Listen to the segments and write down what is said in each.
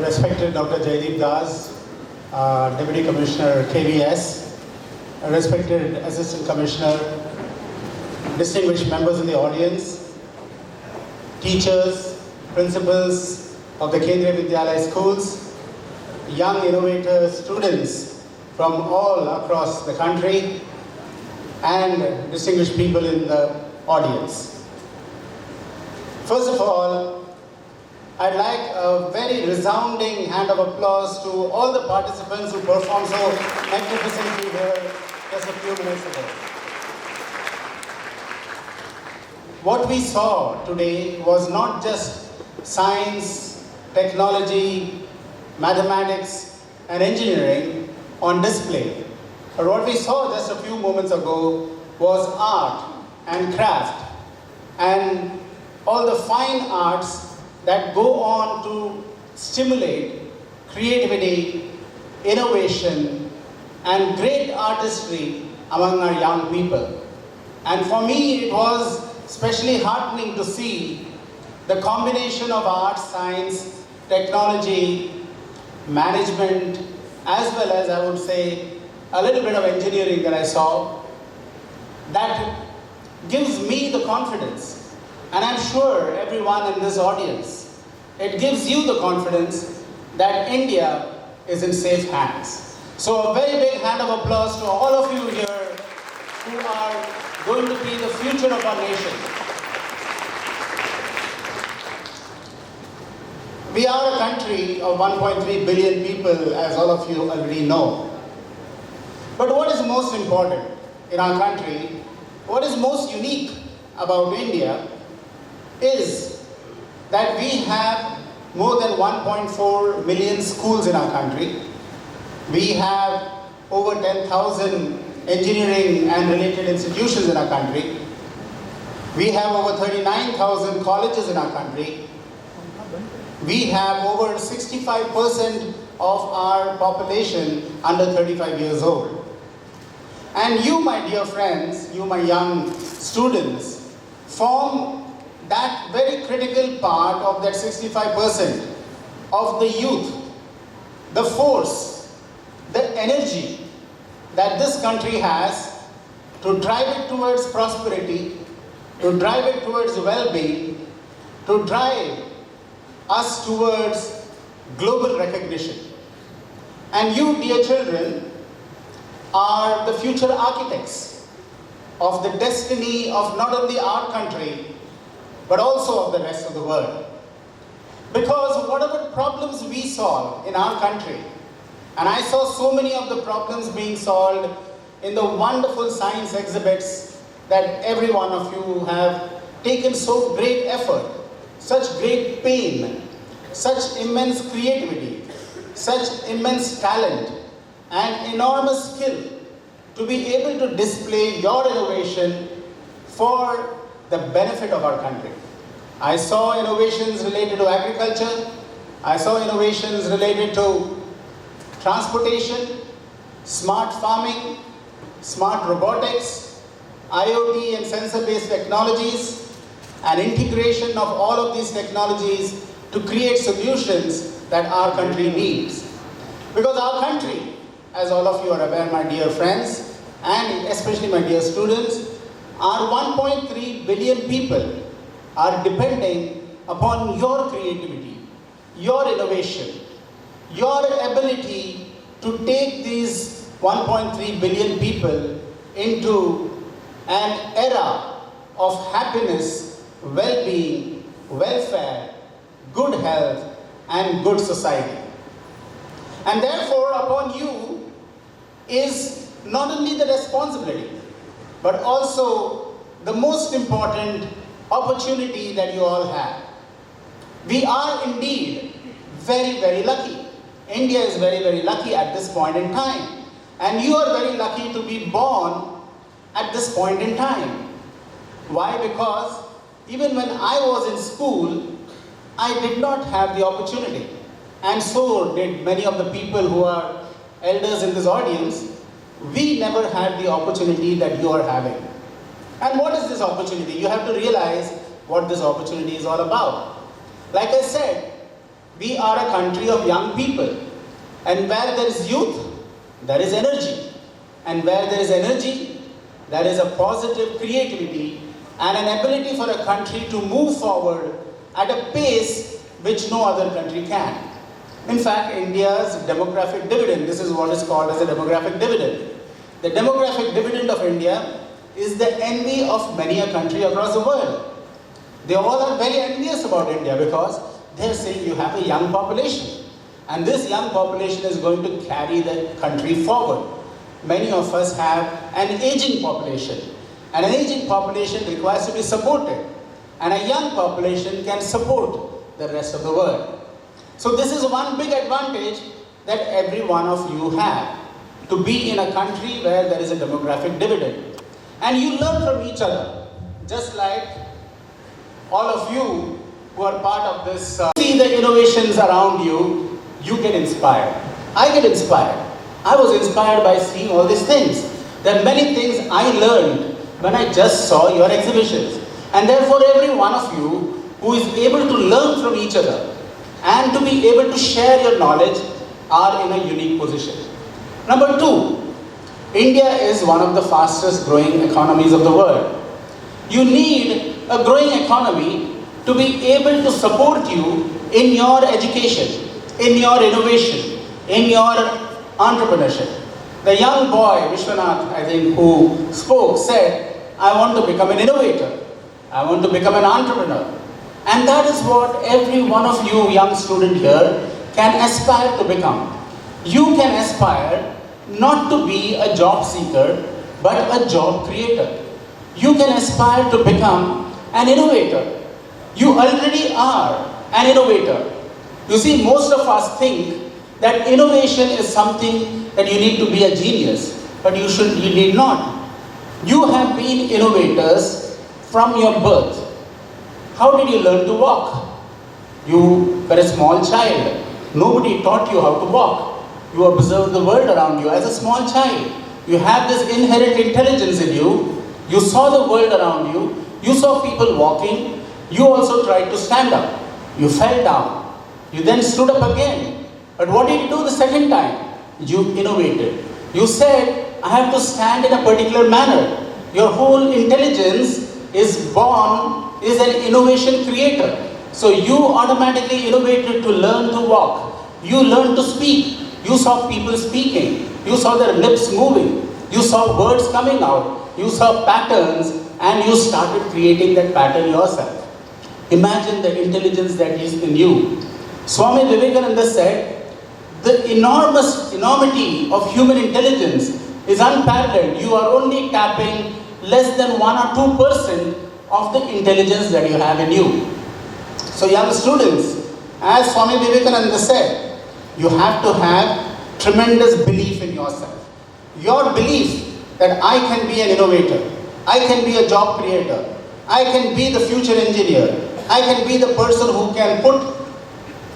Respected Dr. Jaideep Das, Deputy Commissioner KVS, respected Assistant Commissioner, distinguished members in the audience, teachers, principals of the Kendriya Vidyalaya schools, young innovators, students from all across the country, and distinguished people in the audience. First of all, I'd like a very resounding hand of applause to all the participants who performed so magnificently here just a few minutes ago. What we saw today was not just science, technology, mathematics, and engineering on display. But what we saw just a few moments ago was art and craft and all the fine arts that go on to stimulate creativity, innovation, and great artistry among our young people. And for me, it was especially heartening to see the combination of art, science, technology, management, as well as, I would say, a little bit of engineering that I saw, that gives me the confidence. And I'm sure everyone in this audience, it gives you the confidence that India is in safe hands. So a very big hand of applause to all of you here who are going to be the future of our nation. We are a country of 1.3 billion people, as all of you already know. But what is most important in our country, what is most unique about India, is that we have more than 1.4 million schools in our country. We have over 10,000 engineering and related institutions in our country. We have over 39,000 colleges in our country. We have over 65% of our population under 35 years old. And you, my dear friends, you, my young students, form that very critical part of that 65% of the youth, the force, the energy that this country has to drive it towards prosperity, to drive it towards well-being, to drive us towards global recognition. And you, dear children, are the future architects of the destiny of not only our country, but also of the rest of the world. Because whatever problems we solve in our country, and I saw so many of the problems being solved in the wonderful science exhibits that every one of you have taken so great effort, such great pain, such immense creativity, such immense talent, and enormous skill to be able to display your innovation for the benefit of our country. I saw innovations related to agriculture. I saw innovations related to transportation, smart farming, smart robotics, IoT and sensor-based technologies, and integration of all of these technologies to create solutions that our country needs. Because our country, as all of you are aware, my dear friends, and especially my dear students, our 1.3 billion people are depending upon your creativity, your innovation, your ability to take these 1.3 billion people into an era of happiness, well-being, welfare, good health, and good society. And therefore, upon you is not only the responsibility, but also the most important opportunity that you all have. We are indeed very, very lucky. India is very, very lucky at this point in time. And you are very lucky to be born at this point in time. Why? Because even when I was in school, I did not have the opportunity. And so did many of the people who are elders in this audience. We never had the opportunity that you are having. And what is this opportunity? You have to realize what this opportunity is all about. Like I said, we are a country of young people. And where there is youth, there is energy. And where there is energy, there is a positive creativity and an ability for a country to move forward at a pace which no other country can. In fact, India's demographic dividend, this is what is called as a demographic dividend. The demographic dividend of India is the envy of many a country across the world. They all are very envious about India because they are saying you have a young population. And this young population is going to carry the country forward. Many of us have an aging population. And an aging population requires to be supported. And a young population can support the rest of the world. So this is one big advantage that every one of you have, to be in a country where there is a demographic dividend. And you learn from each other, just like all of you who are part of this. See the innovations around you, you get inspired. I get inspired. I was inspired by seeing all these things. There are many things I learned when I just saw your exhibitions. And therefore every one of you who is able to learn from each other and to be able to share your knowledge are in a unique position. Number two, India is one of the fastest growing economies of the world. You need a growing economy to be able to support you in your education, in your innovation, in your entrepreneurship. The young boy, Vishwanath, I think, who spoke, said, I want to become an innovator. I want to become an entrepreneur. And that is what every one of you young student here can aspire to become. You can aspire not to be a job seeker, but a job creator. You can aspire to become an innovator. You already are an innovator. You see, most of us think that innovation is something that you need to be a genius, but you need not. You have been innovators from your birth. How did you learn to walk? You were a small child. Nobody taught you how to walk. You observed the world around you as a small child. You have this inherent intelligence in you. You saw the world around you. You saw people walking. You also tried to stand up. You fell down. You then stood up again. But what did you do the second time? You innovated. You said, I have to stand in a particular manner. Your whole intelligence is an innovation creator. So you automatically innovated to learn to walk. You learned to speak. You saw people speaking. You saw their lips moving. You saw words coming out. You saw patterns and you started creating that pattern yourself. Imagine the intelligence that is in you. Swami Vivekananda said, the enormity of human intelligence is unparalleled. You are only tapping less than 1 or 2% of the intelligence that you have in you. So young students, as Swami Vivekananda said, you have to have tremendous belief in yourself. Your belief that I can be an innovator, I can be a job creator, I can be the future engineer, I can be the person who can put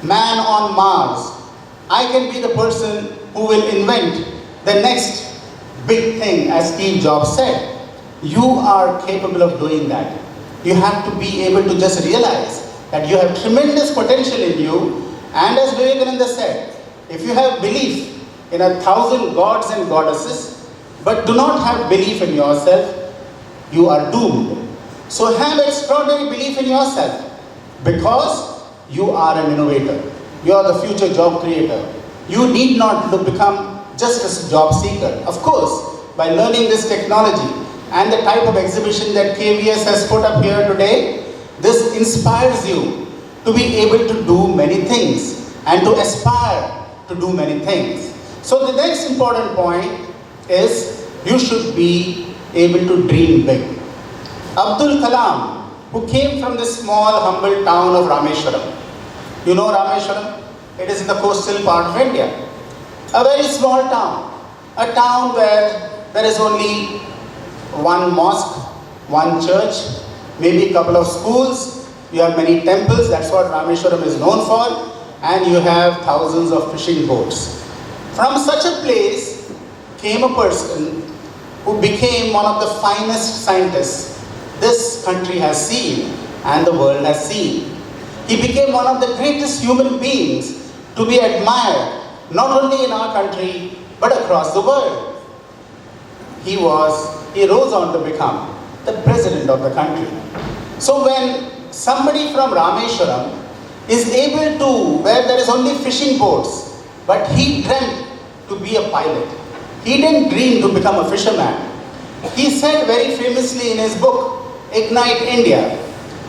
man on Mars, I can be the person who will invent the next big thing, as Steve Jobs said. You are capable of doing that. You have to be able to just realize that you have tremendous potential in you. And as Vivekananda said, if you have belief in 1,000 gods and goddesses, but do not have belief in yourself, you are doomed. So have extraordinary belief in yourself, because you are an innovator. You are the future job creator. You need not to become just a job seeker. Of course, by learning this technology and the type of exhibition that KVS has put up here today, this inspires you to be able to do many things and to aspire to do many things. So the next important point is you should be able to dream big. Abdul Kalam, who came from this small, humble town of Rameshwaram. You know Rameshwaram? It is in the coastal part of India. A very small town. A town where there is only one mosque, one church, maybe a couple of schools. You have many temples, that's what Rameshwaram is known for. And you have thousands of fishing boats. From such a place came a person who became one of the finest scientists this country has seen and the world has seen. He became one of the greatest human beings to be admired, not only in our country, but across the world. He rose on to become the president of the country. So when somebody from Rameshwaram is able to, where there is only fishing boats, but he dreamt to be a pilot. He didn't dream to become a fisherman. He said very famously in his book, Ignite India,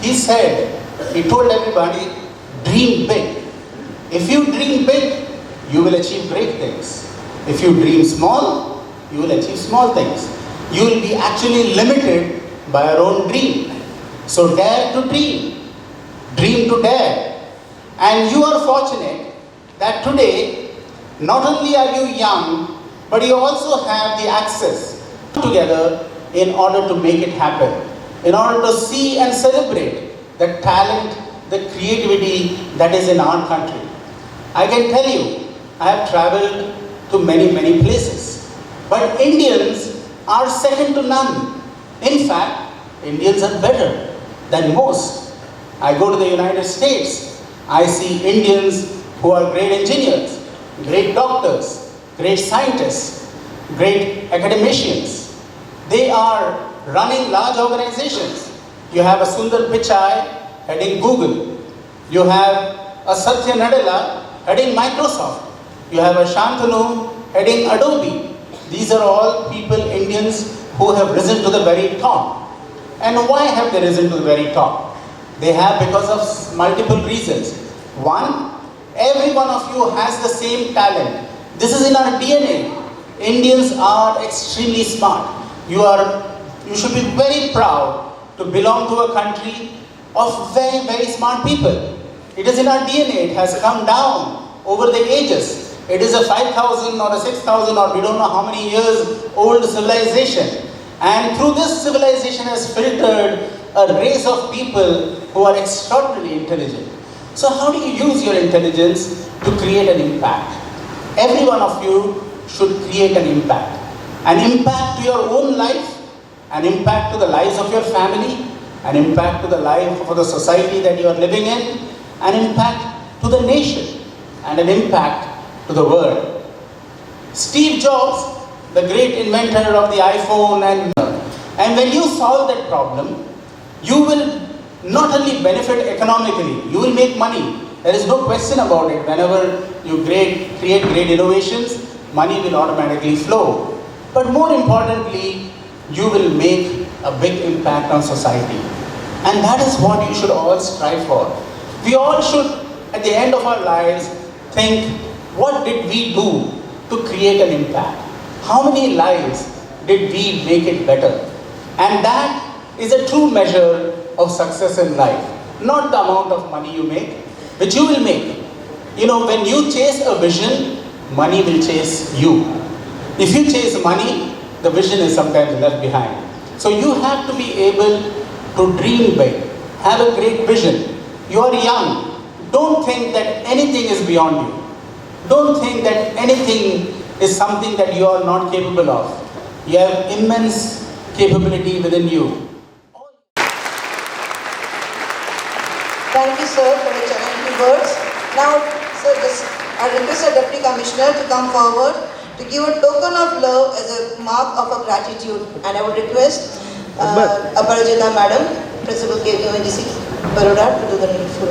he told everybody, dream big. If you dream big, you will achieve great things. If you dream small, you will achieve small things. You will be actually limited by your own dream. So dare to dream. Dream to dare. And you are fortunate that today, not only are you young, but you also have the access together in order to make it happen, in order to see and celebrate the talent, the creativity that is in our country. I can tell you, I have traveled to many, many places, but Indians are second to none. In fact, Indians are better than most. I go to the United States, I see Indians who are great engineers, great doctors, great scientists, great academicians. They are running large organizations. You have a Sundar Pichai heading Google. You have a Satya Nadella heading Microsoft. You have a Shantanu heading Adobe. These are all people, Indians, who have risen to the very top. And why have they risen to the very top? They have because of multiple reasons. One, every one of you has the same talent. This is in our DNA. Indians are extremely smart. You should be very proud to belong to a country of very, very smart people. It is in our DNA. It has come down over the ages. It is a 5,000 or a 6,000 or we don't know how many years old civilization. And through this civilization has filtered a race of people who are extraordinarily intelligent. So how do you use your intelligence to create an impact? Every one of you should create an impact. An impact to your own life, an impact to the lives of your family, an impact to the life of the society that you are living in, an impact to the nation, and an impact to the world. Steve Jobs, the great inventor of the iPhone, and when you solve that problem, you will not only benefit economically, you will make money. There is no question about it. Whenever you create great innovations, money will automatically flow. But more importantly, you will make a big impact on society. And that is what you should all strive for. We all should, at the end of our lives, think, what did we do to create an impact? How many lives did we make it better? And that is a true measure of success in life. Not the amount of money you make, which you will make. You know, when you chase a vision, money will chase you. If you chase money, the vision is sometimes left behind. So you have to be able to dream big, have a great vision. You are young. Don't think that anything is beyond you. Don't think that anything is something that you are not capable of. You have immense capability within you. Thank you, sir, for the challenging words. Now, sir, I request our Deputy Commissioner to come forward to give a token of love as a mark of a gratitude. And I would request Aparajita Madam, Principal KV ONGC Baroda, to do the needful.